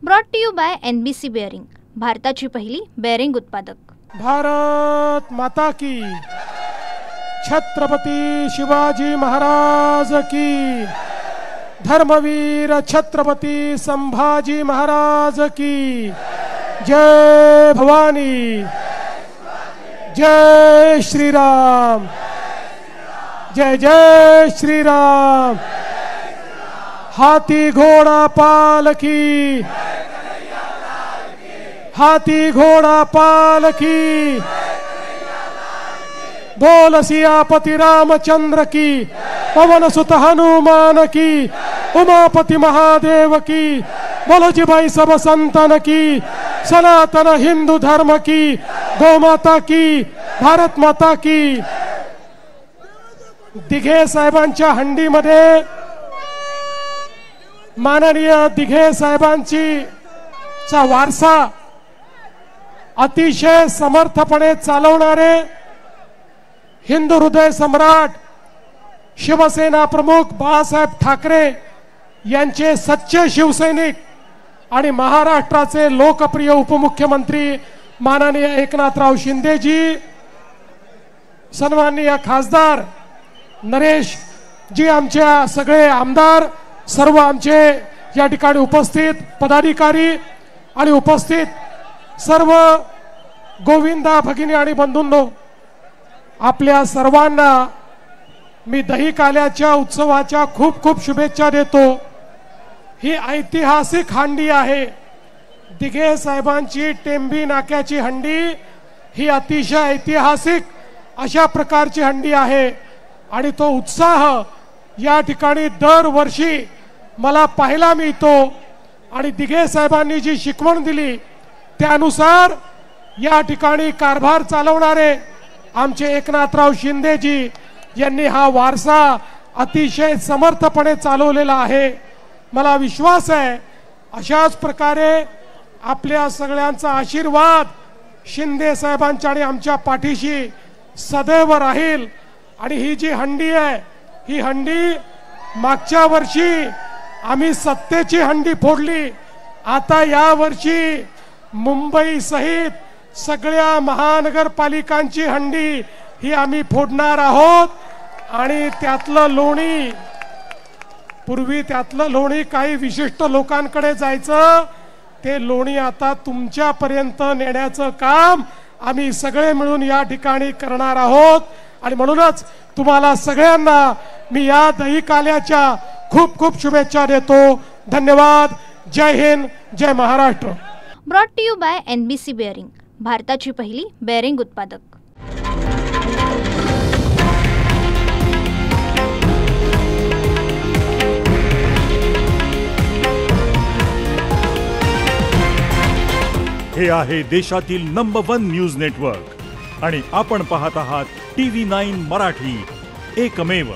Brought to you by NBC bearing, भारताची पहिली bearing उत्पादक। भारत माता की, छत्रपती शिवाजी महाराज की, धर्मवीर छत्रपती संभाजी महाराज की, जय भवानी, जय श्रीराम, जय जय श्रीराम। हाथी घोड़ा पालकी, हाथी घोड़ा पालकी, बोल सियापति रामचंद्र की, पवन सुत हनुमान की, उमापति महादेव की, बोलो जी भाई सब संतन की, सनातन हिंदू धर्म की, गौ माता की, भारत माता की। दिघे साहेबांच्या हंडीमध्ये माननीय दिघे साहेबांची चा वारसा अतिशय समर्थपणे चालवणारे हिंदू हृदय सम्राट शिवसेना प्रमुख बाळासाहेब ठाकरे यांचे सच्चे शिवसैनिक आणि महाराष्ट्राचे लोकप्रिय उपमुख्यमंत्री माननीय एकनाथराव शिंदेजी, सन्माननीय खासदार नरेश जी, आमच्या सगळे आमदार, सर्व आमचे या ठिकाणी उपस्थित पदाधिकारी आणि उपस्थित सर्व गोविंदा भगिनी आणि बंधूंनो, आपल्या सर्वांना मी दही काल्याच्या उत्सवाच्या खूप खूप शुभेच्छा देतो। ही ऐतिहासिक हंडी आहे। दिघे साहेबांची टेंबी नाक्याची हंडी ही अतिशय ऐतिहासिक अशा प्रकारची हंडी आहे आणि तो उत्साह या ठिकाणी दरवर्षी मला पाहायला मिळतो आणि दिघे साहेबांनी जी शिकवण दिली त्यानुसार या ठिकाणी कारभार चालवणारे आमचे एकनाथराव शिंदेजी यांनी हा वारसा अतिशय समर्थपणे चालवलेला आहे। मला विश्वास आहे अशाच प्रकारे आपल्या सगळ्यांचा आशीर्वाद शिंदे साहेबांच्या आणि आमच्या पाठीशी सदैव राहील। आणि ही जी हंडी आहे, ही हंडी मागच्या वर्षी आम्ही सत्तेची हंडी फोडली, आता या वर्षी मुंबई सहित सगळ्या महानगरपालिकांची हंडी ही आम्ही फोडणार आहोत। आणि त्यातलं लोणी, पूर्वी त्यातलं लोणी काही विशिष्ट लोकांकडे जायचं, ते लोणी आता तुमच्यापर्यंत नेण्याचं काम आम्ही सगळे मिळून या ठिकाणी करणार आहोत। आणि म्हणूनच तुम्हाला सगळ्यांना मी या दही काल्याच्या खूप खूप शुभेच्छा देतो। धन्यवाद। जय हिंद, जय Maharashtra. Brought to you by NBC bearing, भारताची पहिली बेअरिंग उत्पादक। हे आहे देशातील नंबर 1 न्यूज नेटवर्क आणि आपण पाहत आहात TV9 मराठी, एकमेव।